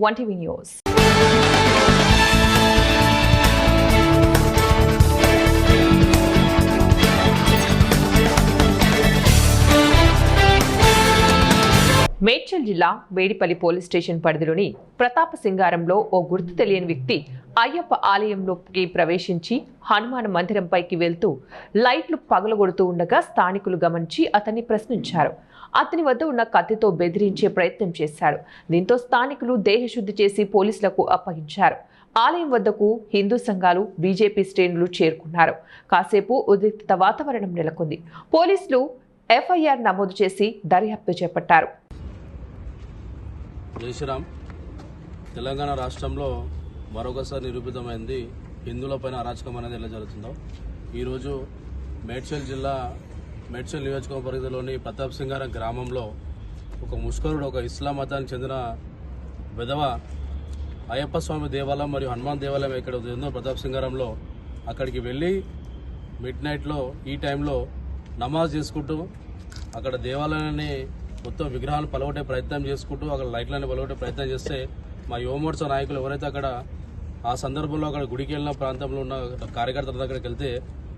One TV News. Medchal జిల్లా Vedipalli police station పరిధిలోని ప్రతాప సింగారంలో ఓ గుర్తు తెలియని వ్యక్తి అయ్యప్ప ఆలయంలోకి ప్రవేశించి హనుమాన్ మందిరంపైకి వెళ్తూ లైట్లు పగలగొడుతూ ఉండగా స్థానికులు గమనించి అతన్ని ప్రశ్నించారు. అతని వద్ద ఉన్న కత్తితో బెదిరించే ప్రయత్నం చేశాడు. దీంతో స్థానికులు దేహశుద్ధి చేసి పోలీసులకు అప్పగించారు. ఆలయం వద్దకు హిందూ సంఘాలు, బీజేపీ శ్రేణులు చేరుకున్నారు. కాసేపు ఉద్రిక్తత వాతావరణం నెలకొంది. పోలీసులు ఎఫ్ఐఆర్ నమోదు చేసి దర్యాప్తు చేపట్టారు. జై శ్రీరామ్. తెలంగాణ రాష్ట్రంలో మరొకసారి నిరూపితమైంది హిందువులపైన అరాచకం అనేది ఎలా జరుగుతుందో. ఈరోజు మేడ్చల్ జిల్లా మేడ్చల్ నియోజకవర్గ పరిధిలోని ప్రతాప్ సింగారం గ్రామంలో ఒక ముష్కరుడు, ఒక ఇస్లాం మతానికి చెందిన విధవ అయ్యప్ప స్వామి దేవాలయం మరియు హనుమాన్ దేవాలయం ఎక్కడ ఉందో ప్రతాప్ సింగారంలో అక్కడికి వెళ్ళి మిడ్ నైట్లో ఈ టైంలో నమాజ్ చేసుకుంటూ అక్కడ దేవాలయాన్ని మొత్తం విగ్రహాలు పలగొట్టే ప్రయత్నం చేసుకుంటూ అక్కడ లైట్లని పలగొట్టే ప్రయత్నం చేస్తే మా యువమోర్చా నాయకులు ఎవరైతే అక్కడ ఆ సందర్భంలో అక్కడ గుడికి వెళ్ళిన ప్రాంతంలో ఉన్న కార్యకర్తల దగ్గరికి వెళ్తే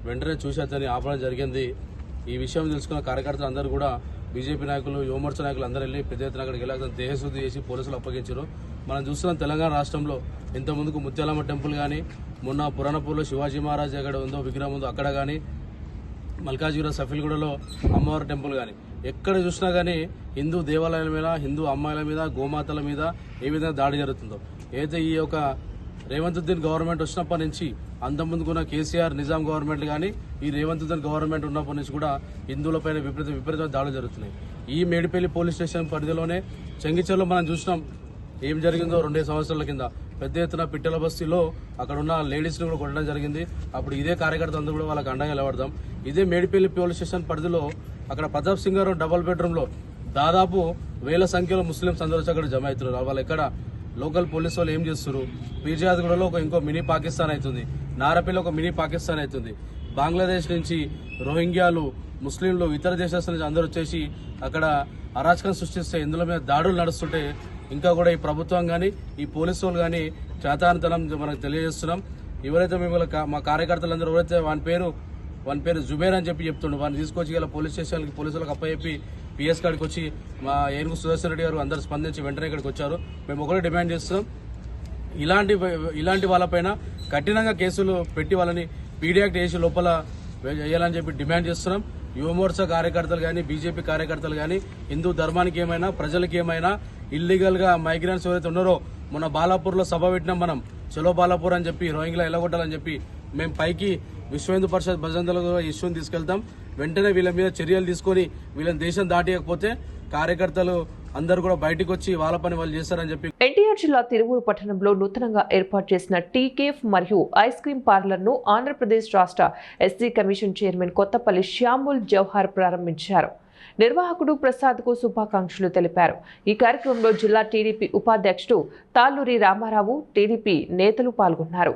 వెంటనే చూసి అతన్ని ఆపడం జరిగింది. ఈ విషయం తెలుసుకున్న కార్యకర్తలు అందరూ కూడా బీజేపీ నాయకులు, యువమోర్చా నాయకులు అందరూ వెళ్ళి పెద్ద ఎత్తున అక్కడికి వెళ్ళి అతను దేహశుద్ధి చేసి పోలీసులు అప్పగించారు. మనం చూస్తున్నాం తెలంగాణ రాష్ట్రంలో ఇంత ముందుకు ముత్యాలమ్మ టెంపుల్ కానీ, మొన్న పురాణపూర్లో శివాజీ మహారాజ్ ఎక్కడ ఉందో విగ్రహం ఉందో అక్కడ కానీ, మల్కాజ్గిరి సఫీల్గూడలో అమ్మవారి టెంపుల్ కానీ ఎక్కడ చూసినా కానీ హిందూ దేవాలయాల మీద, హిందూ అమ్మాయిల మీద, గోమాతల మీద ఏ విధంగా దాడి జరుగుతుందో. అయితే ఈ యొక్క రేవంతుద్దీన్ గవర్నమెంట్ వచ్చినప్పటి నుంచి అంతకుముందుకున్న కేసీఆర్ నిజాం గవర్నమెంట్ కానీ ఈ రేవంతుద్దీన్ గవర్నమెంట్ ఉన్నప్పటి నుంచి కూడా హిందువులపైన విపరీత దాడులు జరుగుతున్నాయి. ఈ మేడిపల్లి పోలీస్ స్టేషన్ పరిధిలోనే చెంగిచెర్లో మనం చూసినాం ఏం జరిగిందో 2 సంవత్సరాల కింద. పెద్ద ఎత్తున పిట్టల బస్తీలో అక్కడ ఉన్న లేడీస్ని కూడా కొట్టడం జరిగింది. అప్పుడు ఇదే కార్యకర్త అందరూ కూడా వాళ్ళకి అండగా నిలబడదాం. ఇదే మేడిపల్లి పోలీస్ స్టేషన్ పరిధిలో అక్కడ ప్రతాప్ సింగారం డబుల్ బెడ్రూమ్లో దాదాపు 1000 సంఖ్యలో ముస్లింస్ అందరూ వచ్చి అక్కడ జమ అవుతున్నారు. వాళ్ళు ఎక్కడ లోకల్ పోలీసు వాళ్ళు ఏం చేస్తున్నారు? పీర్జాద్గూడలో ఇంకో మినీ పాకిస్తాన్ అవుతుంది, నారపల్లి ఒక మినీ పాకిస్తాన్ అవుతుంది. బంగ్లాదేశ్ నుంచి రోహింగ్యాలు, ముస్లింలు, ఇతర దేశాల నుంచి అందరూ వచ్చేసి అక్కడ అరాచకం సృష్టిస్తే ఇందులో మీద దాడులు నడుస్తుంటే ఇంకా కూడా ఈ ప్రభుత్వం కానీ ఈ పోలీసు వాళ్ళు కానీ చేతానితనం మనకు తెలియజేస్తున్నాం. ఎవరైతే మిమ్మల్ని మా కార్యకర్తలందరూ ఎవరైతే వాని పేరు జుబేర్ అని చెప్తుండ్రు, వాడిని తీసుకొచ్చి ఇలా పోలీస్ స్టేషన్కి పోలీసులకు అప్పచెప్పి పిఎస్ కాడికి వచ్చి మా ఏనుగు సుదర్శన్ రెడ్డి గారు అందరూ స్పందించి వెంటనే ఇక్కడికి వచ్చారు. మేము ఒకటే డిమాండ్ చేస్తున్నాం, ఇలాంటి వాళ్ళపైన కఠినంగా కేసులు పెట్టి వాళ్ళని పీడీ యాక్ట్ వేసి లోపల వేయాలని చెప్పి డిమాండ్ చేస్తున్నాం. యువమోర్చా కార్యకర్తలు కానీ, బీజేపీ కార్యకర్తలు కానీ హిందూ ధర్మానికి ఏమైనా, ప్రజలకి ఏమైనా ఇల్లీగల్ గా మైగ్రెంట్స్ ఎవరైతే ఉన్నారో, మొన్న బాలాపూర్లో సభ పెట్టినాం మనం, చలో బాలాపూర్ అని చెప్పి రోహింగ్లా ఎల్లగొట్టాలని చెప్పి మేము పైకి విశ్వ హిందూ పరిషత్ భజంతల ఇష్యూని తీసుకెళ్తాం. వెంటనే వీళ్ళ మీద చర్యలు తీసుకొని వీళ్ళని దేశం దాటియకపోతే కార్యకర్తలు అందరూ కూడా బయటకు వచ్చి వాళ్ళ పని వాళ్ళు చేస్తారని చెప్పి. ఎన్టీఆర్ జిల్లా తిరువూరు పట్టణంలో నూతనంగా ఏర్పాటు చేసిన టీ కేఫ్ మరియు ఐస్ క్రీమ్ పార్లర్ ను ఆంధ్రప్రదేశ్ రాష్ట్ర SC commission chairman Kothapalli Samuel Jawahar ప్రారంభించారు. నిర్వాహకుడు ప్రసాద్ కు శుభాకాంక్షలు తెలిపారు. ఈ కార్యక్రమంలో జిల్లా టీడీపీ ఉపాధ్యక్షుడు తాళ్ళూరి రామారావు, టీడీపీ నేతలు పాల్గొన్నారు.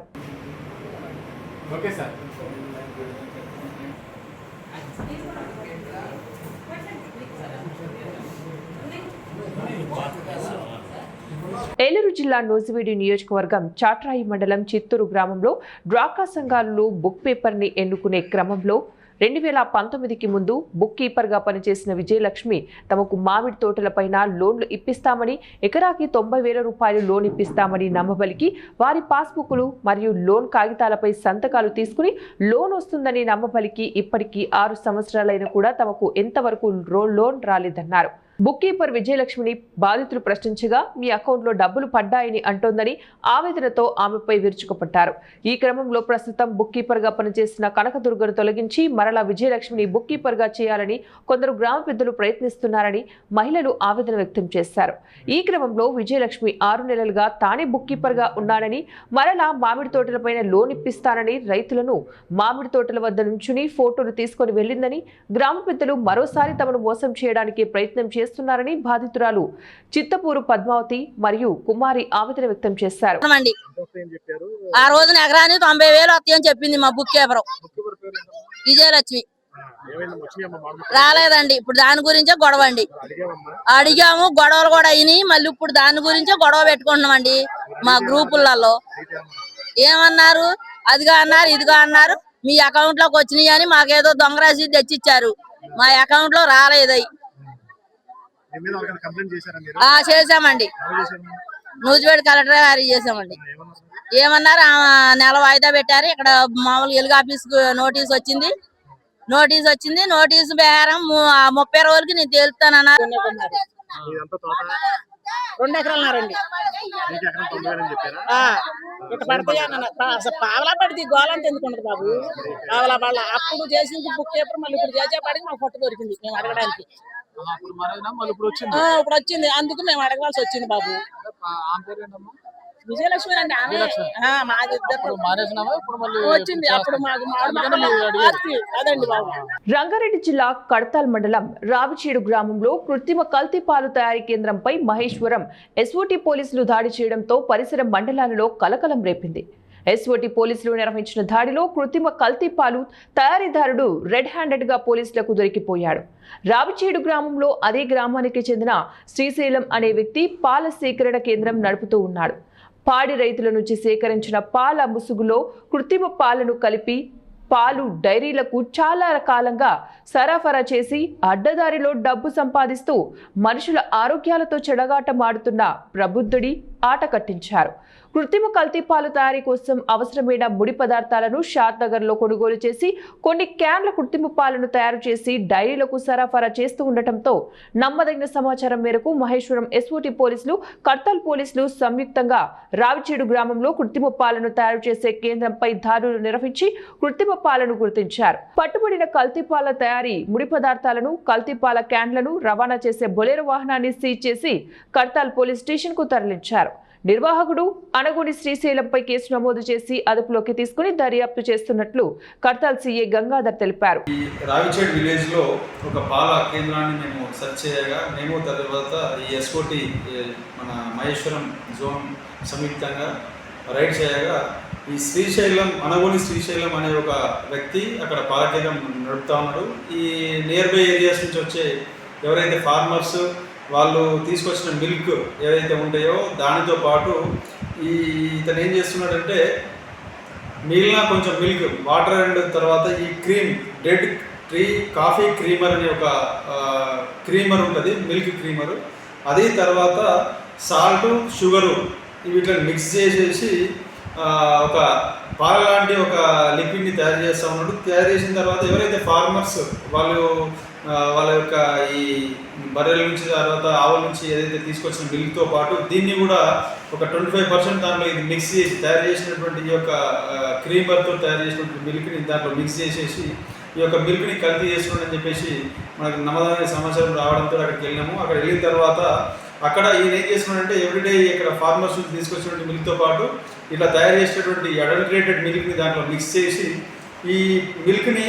ఏలూరు జిల్లా నూజివీడు నియోజకవర్గం చాట్రాయి మండలం చిత్తూరు గ్రామంలో డ్వాక్రా సంఘాలు బుక్ పేపర్ ని ఎన్నుకునే క్రమంలో 2019కి ముందు బుక్ కీపర్ గా పనిచేసిన విజయలక్ష్మి తమకు మామిడి తోటలపైన లోన్లు ఇప్పిస్తామని, ఎకరాకి 90,000 రూపాయలు లోన్ ఇప్పిస్తామని నమ్మబలికి వారి పాస్బుక్లు మరియు లోన్ కాగితాలపై సంతకాలు తీసుకుని లోన్ వస్తుందని నమ్మబలికి ఇప్పటికీ 6 సంవత్సరాలైనా కూడా తమకు ఎంతవరకు లోన్ రాలేదన్నారు. బుక్ కీపర్ విజయలక్ష్మిని బాధితులు ప్రశ్నించగా మీ అకౌంట్లో డబ్బులు పడ్డాయని అంటోందని ఆవేదనతో ఆమెపై విరుచుకుపడ్డారు. ఈ క్రమంలో ప్రస్తుతం బుక్ కీపర్ గా పనిచేసిన కనకదుర్గను తొలగించి మరలా విజయలక్ష్మిని బుక్ కీపర్ గా చేయాలని కొందరు గ్రామ పెద్దలు ప్రయత్నిస్తున్నారని మహిళలు ఆవేదన వ్యక్తం చేశారు. ఈ క్రమంలో విజయలక్ష్మి 6 నెలలుగా తానే బుక్ కీపర్ గా ఉన్నానని, మరలా మామిడి తోటలపైన లోన్ ఇప్పిస్తానని రైతులను మామిడి తోటల వద్ద నుంచుని ఫోటోలు తీసుకొని వెళ్లిందని, గ్రామ పెద్దలు మరోసారి తమను మోసం చేయడానికి ప్రయత్నం చేస్తున్నారని బాధితురాలు చిత్తపూరు పద్మావతి మరియు కుమారి ఆవేదన వ్యక్తం చేశారు. ఆ రోజున ఎకరానికి 90,000 వస్తాయని చెప్పింది మా బుక్ కీపర్ విజయలక్ష్మి. రాలేదండి. ఇప్పుడు దాని గురించే గొడవ అండి. అడిగాము, గొడవలు కూడా అయినాయి. మళ్ళీ ఇప్పుడు దాని గురించే గొడవ పెట్టుకుంటున్నామండి మా గ్రూపులలో. ఏమన్నారు, అదిగా అన్నారు, ఇదిగా అన్నారు, మీ అకౌంట్ లోకి వచ్చినాయి అని మాకేదో దొంగ రసీదు తెచ్చిచ్చారు. మా అకౌంట్ లో రాలేదు. చేసామండి, నూజివేడ్ కలెక్టర్ గారు చేసామండి. ఏమన్నారు, నెల వాయిదా పెట్టారు. ఇక్కడ మామూలు ఎలుగు ఆఫీస్ నోటీస్ వచ్చింది. నోటీసు బేరం 30 రోజులకి నేను తేలుతానన్నారు. 2 ఎకరాలున్నారండి. ఇట్లా పడతాయి అసలు పావలా పడితే గోలంటే ఎందుకు ఉండదు బాబు. పావలా పడాల అప్పుడు చేసింది బుక్ పేపర్, మళ్ళీ ఇప్పుడు చేసేపాడికి మాకు పట్టు దొరికింది మేము అడగడానికి. ఇప్పుడు వచ్చింది, అందుకు మేము అడగాల్సి వచ్చింది బాబు. విజయలక్ష్మి అండి ఆమె. మాది వచ్చింది అప్పుడు మాకు అదండి బాబు. రంగారెడ్డి జిల్లా కడతాల్ మండలం రావిచీడు గ్రామంలో కృత్రిమ కల్తీ పాలు తయారీ కేంద్రంపై మహేశ్వరం ఎస్ఓటీ పోలీసులు దాడి చేయడంతో పరిసర మండలాలలో కలకలం రేపింది. ఎస్ఓటీ పోలీసులు నిర్వహించిన దాడిలో కృత్రిమ కల్తీ పాలు తయారీదారుడు రెడ్ హ్యాండెడ్ గా పోలీసులకు దొరికిపోయాడు. రావిచీడు గ్రామంలో అదే గ్రామానికి చెందిన శ్రీశైలం అనే వ్యక్తి పాల సేకరణ కేంద్రం నడుపుతూ ఉన్నాడు. పాడి రైతుల నుంచి సేకరించిన పాల ముసుగులో కృత్రిమ పాలను కలిపి పాలు డైరీలకు చాలా కాలంగా సరఫరా చేసి అడ్డదారిలో డబ్బు సంపాదిస్తూ మనుషుల ఆరోగ్యాలతో చెడగాటమాడుతున్న ప్రబుద్ధుడి ఆట కట్టించారు. కృత్రిమ కల్తీ పాలు తయారీ కోసం అవసరమైన ముడి పదార్థాలను షాద్ నగర్లో కొనుగోలు చేసి కొన్ని క్యాన్ల కృత్రిమ పాలను తయారు చేసి డైరీలకు సరఫరా చేస్తూ ఉండటంతో నమ్మదగిన సమాచారం మేరకు మహేశ్వరం ఎస్ఓటీ పోలీసులు, కర్తాల్ పోలీసులు సంయుక్తంగా రావిచీడు గ్రామంలో కృత్రిమ పాలను తయారు చేసే కేంద్రంపై దాడులు నిర్వహించి కృత్రిమ పాలను గుర్తించారు. పట్టుబడిన కల్తీ పాల తయారీ ముడి పదార్థాలను, కల్తీ పాల క్యాన్లను రవాణా చేసే బొలెరో వాహనాన్ని సీజ్ చేసి కర్తాల్ పోలీస్ స్టేషన్ కు తరలించారు. నిర్వాహకుడు అనగోని శ్రీశైలంపై కేసు నమోదు చేసి అదుపులోకి తీసుకుని దర్యాప్తు చేస్తున్నట్లు కర్తాల్ సీఏ గంగాధర్ తెలిపారు. ఈ రావిచేడ్ విలేజ్ లో ఒక పాల కేంద్రాన్ని మేము సెర్చ్ చేయగా, మేము తర్వాత ఈ ఎస్ఓటి మన మహేశ్వరం జోన్ సంయుక్తంగా రైడ్ చేయగా ఈ శ్రీశైలం అనగోని శ్రీశైలం అనే ఒక వ్యక్తి అక్కడ పాల కేంద్రం నడుపుతా ఉన్నాడు. ఈ నియర్ బై ఏరియాస్ నుంచి వచ్చే ఎవరైతే ఫార్మర్స్ వాళ్ళు తీసుకొచ్చిన మిల్క్ ఏవైతే ఉంటాయో దానితో పాటు ఇతను ఏం చేస్తున్నాడంటే మిగిలిన కొంచెం మిల్క్, వాటర్ అండ్ తర్వాత ఈ cream, dead tree coffee creamer అనే ఒక క్రీమర్ ఉంటుంది, మిల్క్ క్రీమరు, అది తర్వాత సాల్ట్, షుగరు వీటిని మిక్స్ చేసేసి ఒక పాల లాంటి ఒక లిక్విడ్ని తయారు చేస్తూ ఉన్నాడు. తయారు చేసిన తర్వాత ఎవరైతే ఫార్మర్స్ వాళ్ళ యొక్క ఈ బర్రెల నుంచి తర్వాత ఆవుల నుంచి ఏదైతే తీసుకొచ్చిన మిల్క్తో పాటు దీన్ని కూడా ఒక 25% దాంట్లో ఇది మిక్స్ చేసి తయారు చేసినటువంటి ఈ యొక్క క్రీమర్తో తయారు చేసినటువంటి మిల్క్ని దాంట్లో మిక్స్ చేసేసి ఈ యొక్క మిల్క్ని కల్తీ చేస్తున్నాడని చెప్పేసి మనకు నమ్మదగిన సమాచారం రావడంతో అక్కడికి వెళ్ళినాము. అక్కడ వెళ్ళిన తర్వాత అక్కడ ఈయన ఏం చేస్తున్నాడంటే ఎవ్రీడే ఇక్కడ ఫార్మర్స్ నుంచి తీసుకొచ్చినటువంటి మిల్క్తో పాటు ఇట్లా తయారు చేసినటువంటి అడల్టరేటెడ్ మిల్క్ని దాంట్లో మిక్స్ చేసి ఈ మిల్క్ని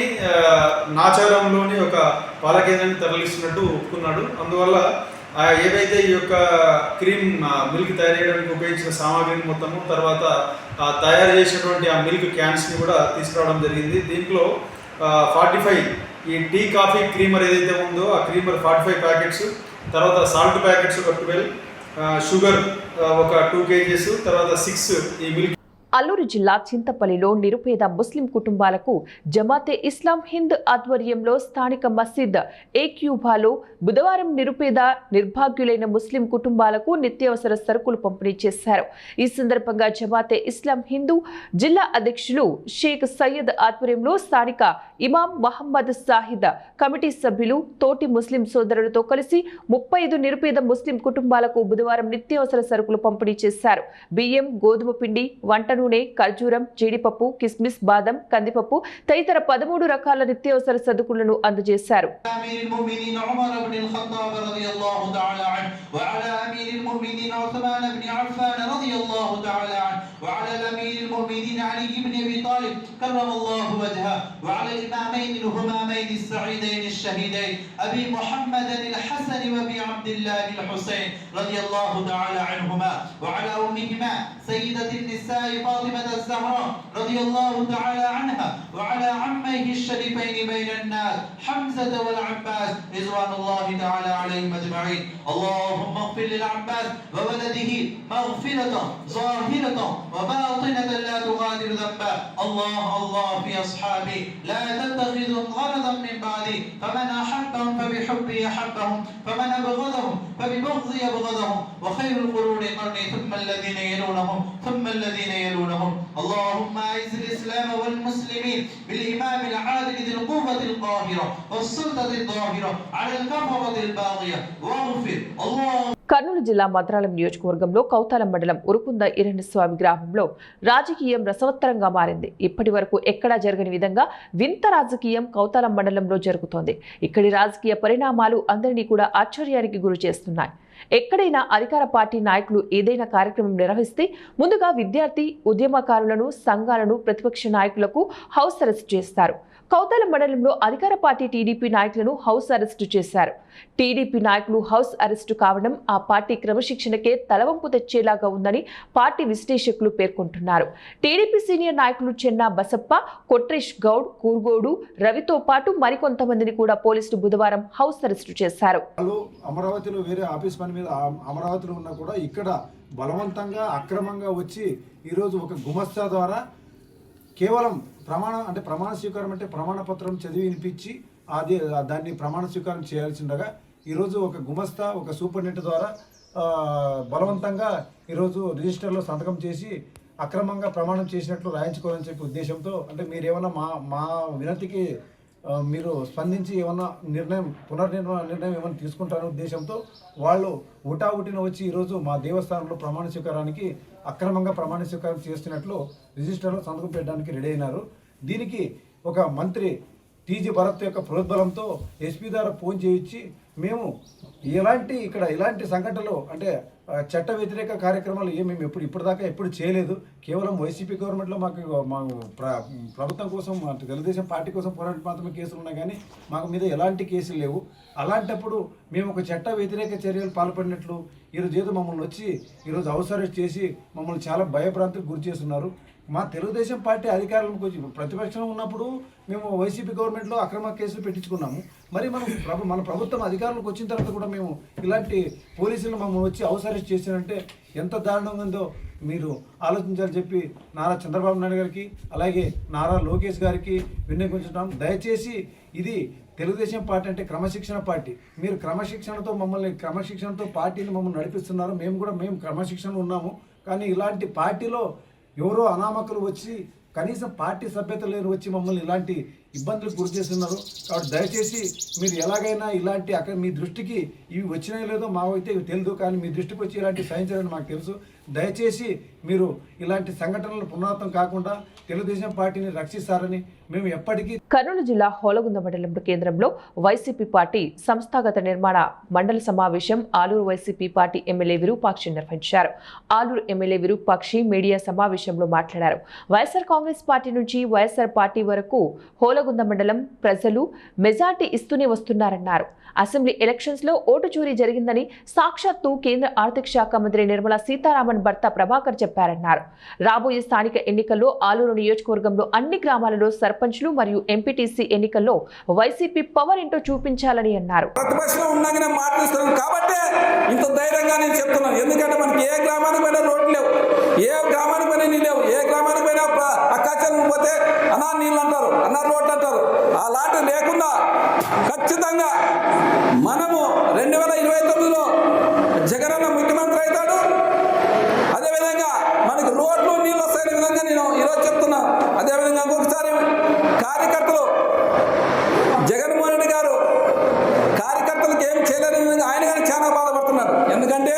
నాచారంలోని ఒక పాల కేంద్రాన్ని తరలిస్తున్నట్టు ఒప్పుకున్నాడు. అందువల్ల ఏవైతే ఈ యొక్క క్రీమ్ మిల్క్ తయారు చేయడానికి ఉపయోగించిన సామాగ్రిని మొత్తము, తర్వాత తయారు చేసినటువంటి ఆ మిల్క్ క్యాన్స్ని కూడా తీసుకురావడం జరిగింది. దీంట్లో 45 ఈ టీ కాఫీ క్రీమర్ ఏదైతే ఉందో ఆ క్రీమర్ 45 ప్యాకెట్స్, తర్వాత సాల్ట్ ప్యాకెట్స్ ఒక 12, షుగర్ ఒక 2 kgs, తర్వాత 6 ఈ మిల్క్. అల్లూరు జిల్లా చింతపల్లిలో నిరుపేద ముస్లిం కుటుంబాలకు జమాతే ఇస్లాం హింద్ ఆధ్వర్యంలో స్థానిక మసీద్ ఏక్యూబాలో బుధవారం నిరుపేద నిర్భాగ్యులైన ముస్లిం కుటుంబాలకు నిత్యావసర సరుకులు పంపిణీ చేశారు. ఈ సందర్భంగా జమాతే ఇస్లాం హిందూ జిల్లా అధ్యక్షులు షేక్ సయ్యద్ ఆధ్వర్యంలో స్థానిక ఇమాం మహమ్మద్ సాహిద్ కమిటీ సభ్యులు తోటి ముస్లిం సోదరులతో కలిసి 35 నిరుపేద ముస్లిం కుటుంబాలకు బుధవారం నిత్యావసర సరుకులు పంపిణీ చేశారు. బియ్యం, గోధుమ పిండి, వంట నూనె, ఖర్జూరం, జీడిపప్పు, కిస్మిస్, బాదం, కందిపప్పు తదితర 13 రకాల నిత్యావసర సరుకులను అందజేశారు. وعلى الأمير المؤمنين علي بن أبي طالب كرم الله وجهه وعلى الإمامين الهمامين السعيدين الشهيدين أبي محمد الحسن وأبي عبد الله الحسين رضي الله تعالى عنهما وعلى أمهما سيدة النساء فاطمة الزهراء رضي الله تعالى عنها وعلى عميه الشريفين بين الناس حمزة والعباس رضوان الله تعالى عليهم أجمعين. اللهم اغفر للعباس وولده مغفرة ظاهرة وباطنة لا تغادر ذنبا. الله في أصحابي لا تتخذوا غرضا من بعدي فمن أحبهم فبحبي أحبهم فمن أبغضهم فببغضي أبغضهم وخير القرون قرني ثم الذين يلونهم ثم الذين يلونهم. اللهم أعز الإسلام والمسلمين بالإمام العادل ذي القوة القاهرة والسلطة الظاهرة على الكفرة الباغية واغفر الله. కర్నూలు జిల్లా మద్రాలం నియోజకవర్గంలో కౌతాలం మండలం ఉరుకుంద ఈరణస్వామి గ్రామంలో రాజకీయం రసవత్తరంగా మారింది. ఇప్పటి వరకు ఎక్కడా జరగని విధంగా వింత రాజకీయం కౌతాలం మండలంలో జరుగుతోంది. ఇక్కడి రాజకీయ పరిణామాలు అందరినీ కూడా ఆశ్చర్యానికి గురి చేస్తున్నాయి. ఎక్కడైనా అధికార పార్టీ నాయకులు ఏదైనా కార్యక్రమం నిర్వహిస్తే ముందుగా విద్యార్థి ఉద్యమకారులను సంఘాలను ప్రతిపక్ష నాయకులకు హౌస్ అరెస్ట్ చేస్తారు. కౌతాలం మండలంలో అధికార పార్టీ టీడీపీ నాయకులను హౌస్ అరెస్టు చేశారు. టీడీపీ నాయకులు హౌస్ అరెస్టు కావడం ఆ పార్టీ క్రమశిక్షణకే తలవంపు తెచ్చేలాగా ఉందని పార్టీ విశ్లేషకులు పేర్కొంటున్నారు. టీడీపీ సీనియర్ నాయకులు చెన్నా బసప్ప, కొట్రేష్ గౌడ్, కూర్గోడు, రవితో పాటు మరికొంతమందిని కూడా పోలీసులు బుధవారం హౌస్ అరెస్టు చేశారు. అమరావతిలో వేరే ఆఫీస్ పని మీద అమరావతిలో ఉన్నా కూడా ఇక్కడ బలవంతంగా అక్రమంగా వచ్చి ఈరోజు ఒక గుమస్తా ద్వారా కేవలం ప్రమాణ స్వీకారం అంటే ప్రమాణ పత్రం చదివి వినిపించి దాన్ని ప్రమాణ స్వీకారం చేయాల్సిండగా ఈరోజు ఒక గుమస్తా ఒక సూపరింటెండెంట్ ద్వారా బలవంతంగా ఈరోజు రిజిస్టర్లో సంతకం చేసి అక్రమంగా ప్రమాణం చేసినట్లు రాయించుకోవాలని చెప్పి ఉద్దేశంతో అంటే మీరేమన్నా మా వినతికి మీరు స్పందించి ఏమన్నా పునర్నిర్మాణ నిర్ణయం ఏమైనా తీసుకుంటారనే ఉద్దేశంతో వాళ్ళు ఊటావుటిన వచ్చి ఈరోజు మా దేవస్థానంలో ప్రమాణ స్వీకారానికి అక్రమంగా ప్రమాణ స్వీకారం చేస్తున్నట్లు రిజిస్టర్లో సంతకం పెట్టడానికి రెడీ అయినారు. దీనికి ఒక మంత్రి టీజీ భరత్ యొక్క ప్రోద్బలంతో ఎస్పీ ద్వారా ఫోన్ చేయించి మేము ఇలాంటి సంఘటనలు అంటే చట్ట వ్యతిరేక కార్యక్రమాలు మేము ఇప్పటిదాకా ఎప్పుడు చేయలేదు. కేవలం వైసీపీ గవర్నమెంట్లో మా ప్రభుత్వం కోసం తెలుగుదేశం పార్టీ కోసం పోరాటం మాత్రమే కేసులు ఉన్నాయి కానీ మాకు మీద ఎలాంటి కేసులు లేవు. అలాంటప్పుడు మేము ఒక చట్ట వ్యతిరేక చర్యలు పాల్పడినట్లు ఈరోజు ఏదో మమ్మల్ని వచ్చి ఈరోజు హౌస్ అరెస్ట్ చేసి మమ్మల్ని చాలా భయభ్రాంతికి గురి చేస్తున్నారు. మా తెలుగుదేశం పార్టీ అధికారంలోకి వచ్చి ప్రతిపక్షంలో ఉన్నప్పుడు మేము వైసీపీ గవర్నమెంట్లో అక్రమ కేసులు పెట్టించుకున్నాము. మరి మన ప్రభుత్వం అధికారంలోకి వచ్చిన తర్వాత కూడా మేము ఇలాంటి పోలీసులు మమ్మల్ని వచ్చి హౌస్ అరెస్ట్ చేశారంటే ఎంత దారుణంగా ఉందో మీరు ఆలోచించాలని చెప్పి నారా చంద్రబాబు నాయుడు గారికి అలాగే నారా లోకేష్ గారికి విన్నవించుకుంటున్నాం. దయచేసి ఇది తెలుగుదేశం పార్టీ అంటే క్రమశిక్షణ పార్టీ. మీరు క్రమశిక్షణతో పార్టీని మమ్మల్ని నడిపిస్తున్నారు. మేము క్రమశిక్షణలో ఉన్నాము. కానీ ఇలాంటి పార్టీలో ఎవరో అనామకులు వచ్చి కనీసం పార్టీ సభ్యత లేని వచ్చి మమ్మల్ని ఇలాంటి ఇబ్బందులకు గురి చేస్తున్నారు. కాబట్టి దయచేసి మీరు ఎలాగైనా మీ దృష్టికి ఇవి వచ్చినాయో లేదో మాకైతే ఇవి తెలియదు, కానీ మీ దృష్టికి వచ్చి ఇలాంటి సహించాలని మాకు తెలుసు. దయచేసి మీరు ఇలాంటి సంఘటనలు పునరావృతం కాకుండా తెలుగుదేశం పార్టీని రక్షిస్తారని మేము ఎప్పటికీ. కర్నూలు జిల్లా హోలగుంద మండలం కేంద్రంలో వైసీపీ పార్టీ సంస్థాగత నిర్మాణ మండలి సమావేశం Aluru YCP party MLA Virupakshi నిర్వహించారు. ఆలూరు ఎమ్మెల్యే విరూపాక్షి మీడియా సమావేశంలో మాట్లాడారు. వైఎస్ఆర్ కాంగ్రెస్ పార్టీ నుంచి వైఎస్ఆర్ పార్టీ వరకు హోలగుంద మండలం ప్రజలు మెజార్టీ ఇస్తూనే వస్తున్నారన్నారు. అసెంబ్లీ ఎలక్షన్స్ లో ఓటు చోరీ జరిగిందని సాక్షాత్తు కేంద్ర ఆర్థిక శాఖ మంత్రి నిర్మలా సీతారామన్ భర్త ప్రభాకర్ చెప్పారన్నారు. రాబోయే స్థానిక ఎన్నికల్లో ఆలూరు నియోజకవర్గంలో అన్ని గ్రామాలలో సర్పంచ్లు మరియు ఎంపీటీసీ ఎన్నికల్లో వైసీపీ పవర్ ఏంటో చూపించాలని అన్నారు. ప్రతిపక్షంలో ఉన్నాగానే మాట్లాడుతున్నాం కాబట్టి ఇంత ధైర్యంగా నేను చెప్తున్నాను. ఎందుకంటే మనకి ఏ గ్రామానికి పోయినా రోడ్లు లేవు, ఏ గ్రామానికి పోయినా నీళ్ళు లేవు, ఏ గ్రామానికి పోయినా అక్కాచలం పోతే అన్నా నీళ్ళు అంటారు, అన్నా రోడ్లు అంటారు. అలాంటి లేకుండా ఖచ్చితంగా మనము 2029లో జగనన్న ముఖ్యమంత్రి అవుతాడు. అదేవిధంగా మనకి రోడ్లు నీళ్ళు వస్తాయనే విధంగా నేను ఈరోజు చెప్తున్నాను. అదేవిధంగా ఇంకొకసారి కార్యకర్తలు జగన్మోహన్ రెడ్డి గారు కార్యకర్తలకు ఏం చేయలేని విధంగా ఆయన కానీ చాలా బాధపడుతున్నారు. ఎందుకంటే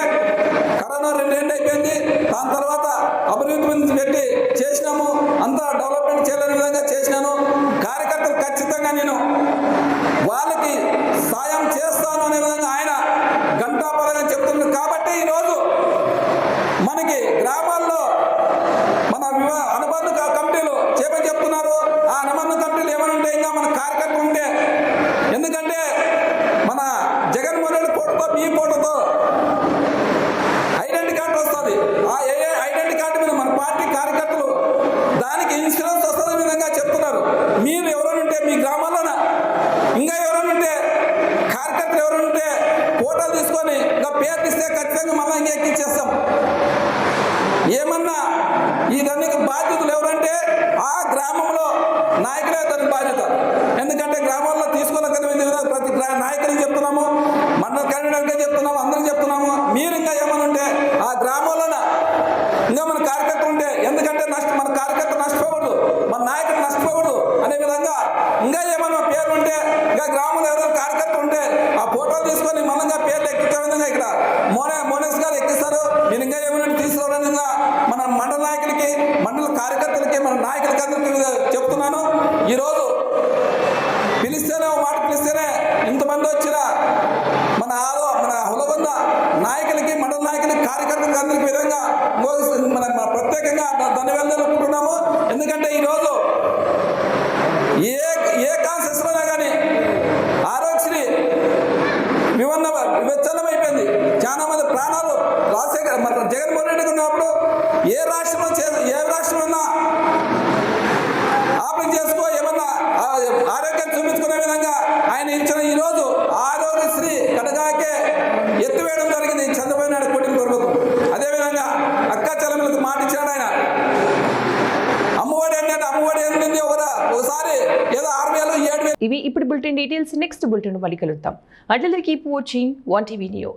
కరోనా 2 ఏళ్ళు అయిపోయింది. దాని తర్వాత అభివృద్ధి పెట్టి చేసినాము, అంతా డెవలప్మెంట్ చేయలేని విధంగా చేసినాను. కార్యకర్తలు ఖచ్చితంగా నేను వాళ్ళకి సాయం చేస్తాను అనే ఇన్సూరెన్స్ వస్తున్న విధంగా చెప్తున్నారు. మీరు ఎవరైనా మీ గ్రామాల్లోన ఇంకా ఎవరైనా కార్యకర్తలు ఎవరైనా ఫోటోలు తీసుకొని ఇంకా పేరు ఇస్తే ఖచ్చితంగా మళ్ళీ ఇంకా ఎక్కించేస్తాం. ఏమన్నా ఇదన్నీ బాధ్యతలు ఎవరంటే ఆ గ్రామంలో నాయకులే దానికి బాధ్యత. ఎందుకంటే గ్రామాల్లో తీసుకోలేక ప్రతి నాయకుడికి చెప్తున్నాము, మండల కన్వీనర్గా చెప్తున్నాము, అందరికి చెప్తున్నాము. మీరు ఇంకా ఏమన్నా ఉంటే ఆ గ్రామంలోన ఇంకా మన కార్యకర్తలు ఉంటే, ఎందుకంటే మన కార్యకర్త నష్టపోకూడదు, మన నాయకుడు నష్టపోకూడదు అనే విధంగా ఇంకా ఏమన్నా పేరు ఉంటే, ఇంకా గ్రామంలో ఎవరైనా కార్యకర్తలు ఉంటే ఆ ఫోటోలు తీసుకొని మళ్ళీ పేర్లు ఎక్కించే విధంగా ఇక్కడ మోనేష్ గారు ఎక్కిస్తారు. మీరు ఇంకా ఏమైనా తీసుకోవడానికి మన మండల నాయకులకి, మండల కార్యకర్తలకి, మన నాయకులకి అందరికీ చెప్తున్నాను. ఈరోజు పిలిస్తేనే ఒక మాట పిలిస్తేనే ఇంతమంది వచ్చిన మన హులగొంద నాయకులకి, మండల నాయకులకి, కార్యకర్తలకి అందరికీ విధంగా మన ప్రత్యేకంగా ధన్యవాదాలు తెలుపుకుంటున్నాము. ఎందుకంటే ఈరోజు ఏ కాన్సెస్లోనే కానీ ఆరోగ్యశ్రీ విచ్చలమైపోయింది. చాలా మంది ప్రాణాలు మన జగన్మోహన్ రెడ్డి ఉన్నప్పుడు ఏ రాష్ట్రమైనా ఆపరేట్ చేసుకో ఏమన్నా ఆరోగ్యం చూపించుకునే విధంగా ఆయన ఇచ్చిన ఈరోజు ఆరోగ్యశ్రీ కడగాకే ఎత్తివేయడం జరిగింది చంద్రబాబు నాయుడు కూటమి ప్రభుత్వం. అదేవిధంగా అక్కా చెల్లెమ్మలకు మాట ఇచ్చాడు ఆయన. అమ్మఒడి అంటే అమ్మఒడి ఏంటంటే ఒకసారి ఏదో 6,000 7,000. ఇవి ఇప్పుడు బులెటిన్ డీటెయిల్స్. నెక్స్ట్ బులెటిన్ మళ్ళీ కలుద్దాం. Until then, keep watching 1TV News.